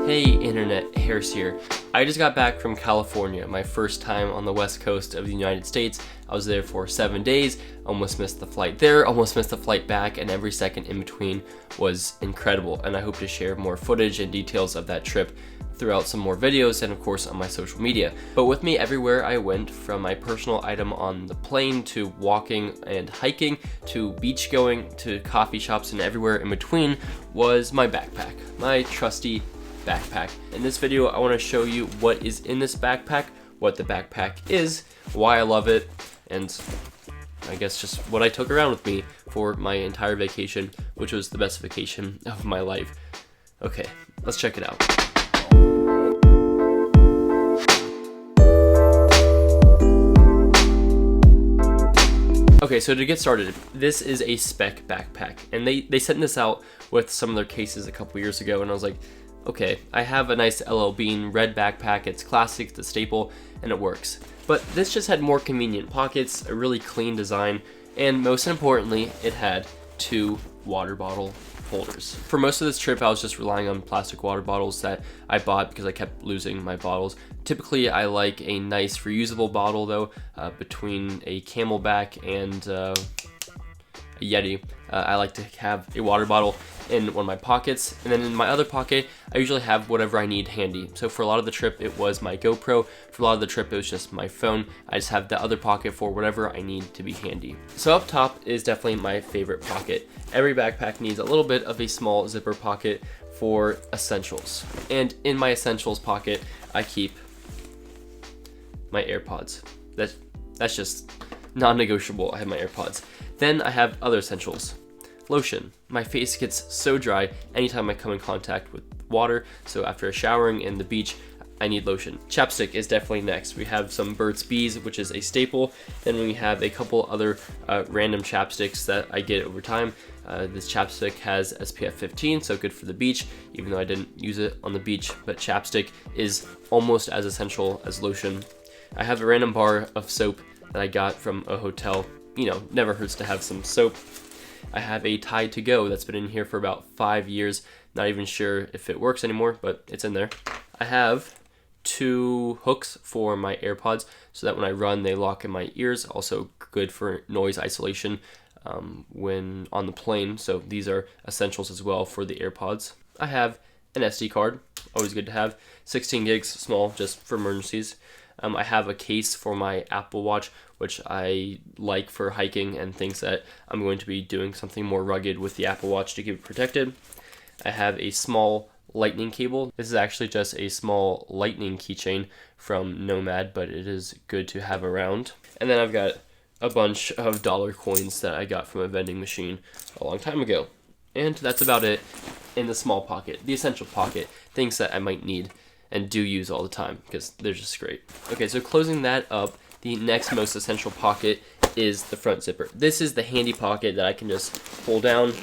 Hey Internet, Harris here. I just got back from California, my first time on the west coast of the United States. I was there for 7 days, almost missed the flight there, almost missed the flight back, and every second in between was incredible. And I hope to share more footage and details of that trip throughout some more videos and of course on my social media. But with me everywhere I went, from my personal item on the plane to walking and hiking to beach going to coffee shops and everywhere in between, was my backpack, my trusty backpack. In this video, I want to show you what is in this backpack, what the backpack is, why I love it, and I guess just what I took around with me for my entire vacation, which was the best vacation of my life. Okay, let's check it out. Okay, so to get started, this is a Speck Backpack, and they sent this out with some of their cases a couple years ago, and I was like, okay, I have a nice LL Bean red backpack, it's classic, it's a staple, and it works. But this just had more convenient pockets, a really clean design, and most importantly, it had 2 water bottle holders. For most of this trip, I was just relying on plastic water bottles that I bought because I kept losing my bottles. Typically, I like a nice reusable bottle though, between a Camelback and a Yeti. I like to have a water bottle in one of my pockets, and then in my other pocket I usually have whatever I need handy. So for a lot of the trip it was my GoPro, for a lot of the trip it was just my phone. I just have the other pocket for whatever I need to be handy. So up top is definitely my favorite pocket. Every backpack needs a little bit of a small zipper pocket for essentials, and in my essentials pocket I keep my AirPods. That's just non-negotiable. I have my AirPods. Then I have other essentials. Lotion. My face gets so dry anytime I come in contact with water, so after showering in the beach, I need lotion. Chapstick is definitely next. We have some Burt's Bees, which is a staple. Then we have a couple other random chapsticks that I get over time. This chapstick has SPF 15, so good for the beach, even though I didn't use it on the beach, but chapstick is almost as essential as lotion. I have a random bar of soap that I got from a hotel. You know, never hurts to have some soap. I have a Tide to Go that's been in here for about 5 years. Not even sure if it works anymore, but it's in there. I have 2 hooks for my AirPods so that when I run they lock in my ears. Also good for noise isolation when on the plane, so these are essentials as well for the AirPods. I have an SD card, always good to have. 16 gigs, small, just for emergencies. I have a case for my Apple Watch, which I like for hiking and things that I'm going to be doing something more rugged with the Apple Watch to keep it protected. I have a small lightning cable. This is actually just a small lightning keychain from Nomad, but it is good to have around. And then I've got a bunch of dollar coins that I got from a vending machine a long time ago. And that's about it in the small pocket, the essential pocket, things that I might need and do use all the time because they're just great. Okay, so closing that up, the next most essential pocket is the front zipper. This is the handy pocket that I can just pull down,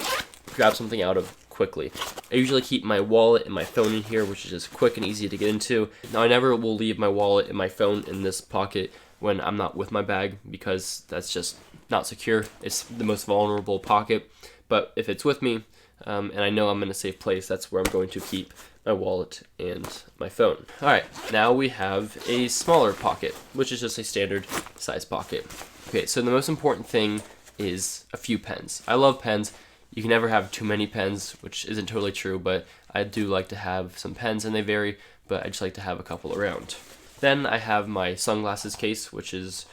grab something out of quickly. I usually keep my wallet and my phone in here, which is just quick and easy to get into. Now I never will leave my wallet and my phone in this pocket when I'm not with my bag because that's just not secure. It's the most vulnerable pocket, but if it's with me and I know I'm in a safe place, that's where I'm going to keep my wallet and my phone. All right, now we have a smaller pocket, which is just a standard size pocket. Okay, so the most important thing is a few pens. I love pens. You can never have too many pens, which isn't totally true, but I do like to have some pens, and they vary, but I just like to have a couple around. Then I have my sunglasses case, which is,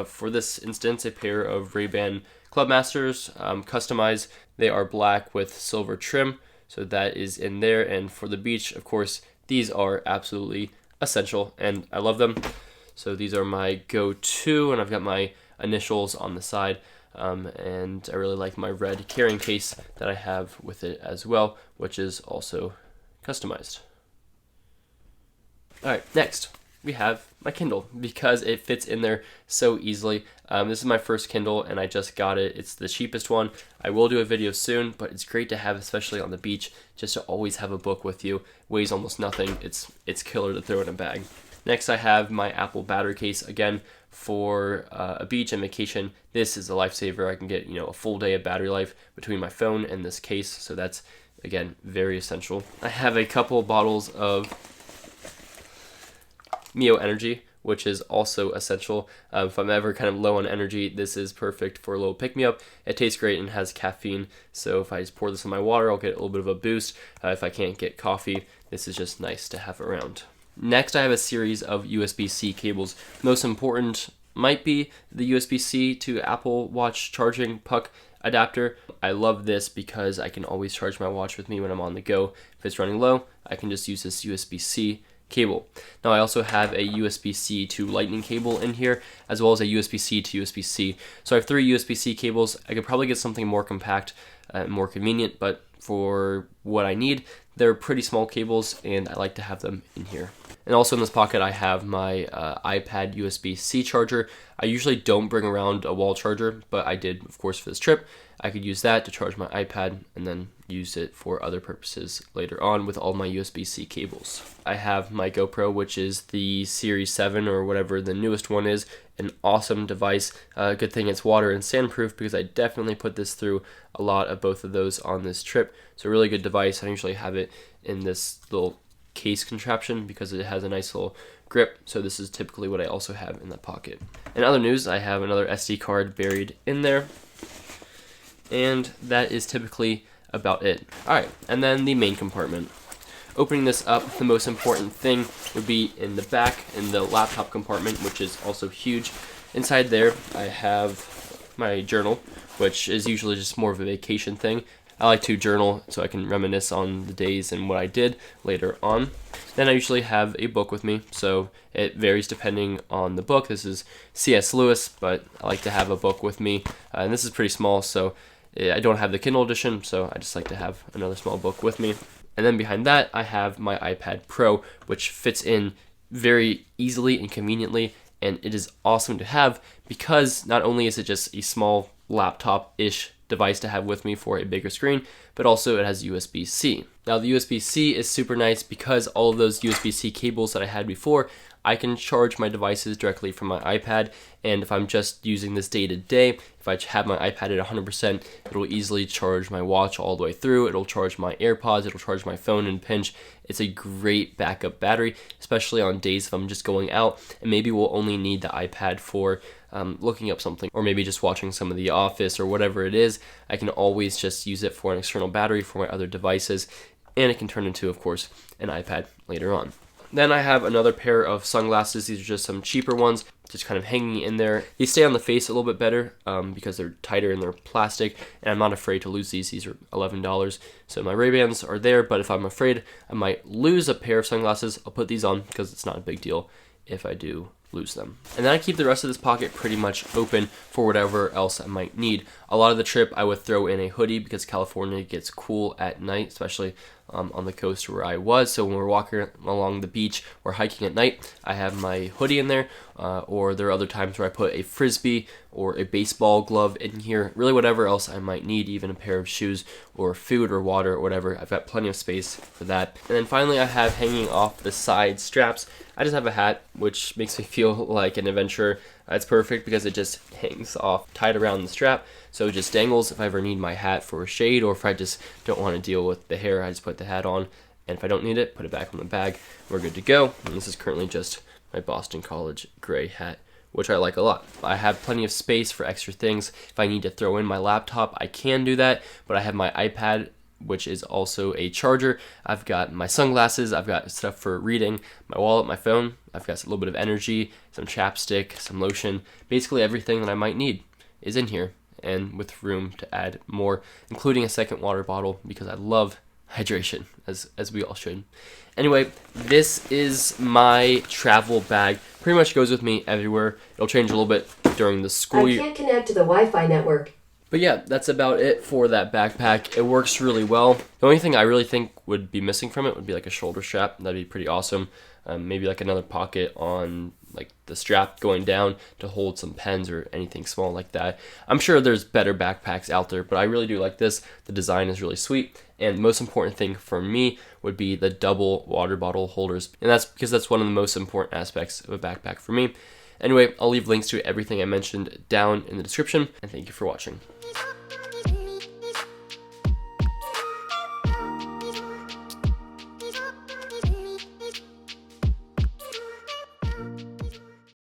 for this instance, a pair of Ray-Ban Clubmasters, customized. They are black with silver trim, so that is in there. And for the beach, of course, these are absolutely essential, and I love them. So these are my go-to, and I've got my initials on the side. And I really like my red carrying case that I have with it as well, which is also customized. All right, next we have my Kindle because it fits in there so easily. This is my first Kindle and I just got it. It's the cheapest one. I will do a video soon, but it's great to have, especially on the beach, just to always have a book with you. Weighs almost nothing. It's killer to throw in a bag. Next I have my Apple battery case, again for a beach and vacation. This is a lifesaver. I can get a full day of battery life between my phone and this case, so that's Again, very essential. I have a couple bottles of Mio Energy, which is also essential. If I'm ever kind of low on energy, this is perfect for a little pick-me-up. It tastes great and has caffeine, so if I just pour this in my water, I'll get a little bit of a boost. If I can't get coffee, this is just nice to have around. Next, I have a series of USB-C cables. Most important might be the USB-C to Apple Watch charging puck adapter. I love this because I can always charge my watch with me when I'm on the go. If it's running low, I can just use this USB-C cable. Now I also have a USB-C to lightning cable in here, as well as a USB-C to USB-C. So I have 3 USB-C cables. I could probably get something more compact, more convenient, but for what I need, they're pretty small cables and I like to have them in here. And also in this pocket I have my iPad USB-C charger. I usually don't bring around a wall charger, but I did of course for this trip. I could use that to charge my iPad and then use it for other purposes later on with all my USB-C cables. I have my GoPro, which is the Series 7 or whatever the newest one is. An awesome device. Good thing it's water and sandproof because I definitely put this through a lot of both of those on this trip. So a really good device. I usually have it in this little case contraption because it has a nice little grip. So this is typically what I also have in that pocket. In other news, I have another SD card buried in there. And that is typically about it. Alright, and then the main compartment. Opening this up, the most important thing would be in the back, in the laptop compartment, which is also huge. Inside there, I have my journal, which is usually just more of a vacation thing. I like to journal so I can reminisce on the days and what I did later on. Then I usually have a book with me, so it varies depending on the book. This is C.S. Lewis, but I like to have a book with me, and this is pretty small, so I don't have the Kindle edition, so I just like to have another small book with me. And then behind that, I have my iPad Pro, which fits in very easily and conveniently, and it is awesome to have because not only is it just a small laptop-ish device to have with me for a bigger screen, but also it has USB-C. Now the USB-C is super nice because all of those USB-C cables that I had before, I can charge my devices directly from my iPad, and if I'm just using this day to day, if I have my iPad at 100%, it'll easily charge my watch all the way through, it'll charge my AirPods, it'll charge my phone in pinch. It's a great backup battery, especially on days if I'm just going out, and maybe we'll only need the iPad for looking up something, or maybe just watching some of The Office or whatever it is. I can always just use it for an external battery for my other devices, and it can turn into, of course, an iPad later on. Then I have another pair of sunglasses. These are just some cheaper ones, just kind of hanging in there. These stay on the face a little bit better because they're tighter and they're plastic, and I'm not afraid to lose these. These are $11. So my Ray-Bans are there, but if I'm afraid I might lose a pair of sunglasses, I'll put these on because it's not a big deal if I do lose them. And then I keep the rest of this pocket pretty much open for whatever else I might need. A lot of the trip I would throw in a hoodie because California gets cool at night, especially on the coast where I was. So when we're walking along the beach or hiking at night, I have my hoodie in there, or there are other times where I put a frisbee or a baseball glove in here, really whatever else I might need, even a pair of shoes or food or water or whatever. I've got plenty of space for that. And then finally I have hanging off the side straps, I just have a hat, which makes me feel like an adventurer. It's perfect because it just hangs off, tied around the strap, so it just dangles. If I ever need my hat for shade, or if I just don't want to deal with the hair, I just put the hat on, and if I don't need it, put it back on the bag. We're good to go. And this is currently just my Boston College gray hat, which I like a lot. I have plenty of space for extra things. If I need to throw in my laptop, I can do that, but I have my iPad, which is also a charger. I've got my sunglasses, I've got stuff for reading, my wallet, my phone, I've got a little bit of energy, some chapstick, some lotion. Basically everything that I might need is in here, and with room to add more, including a second water bottle because I love hydration, as we all should. Anyway, this is my travel bag. Pretty much goes with me everywhere. It'll change a little bit during the school year. I can't connect to the Wi-Fi network. But yeah, that's about it for that backpack. It works really well. The only thing I really think would be missing from it would be like a shoulder strap. That'd be pretty awesome. Maybe like another pocket on like the strap going down to hold some pens or anything small like that. I'm sure there's better backpacks out there, but I really do like this. The design is really sweet. And the most important thing for me would be the double water bottle holders. And that's because that's one of the most important aspects of a backpack for me. Anyway, I'll leave links to everything I mentioned down in the description, and thank you for watching.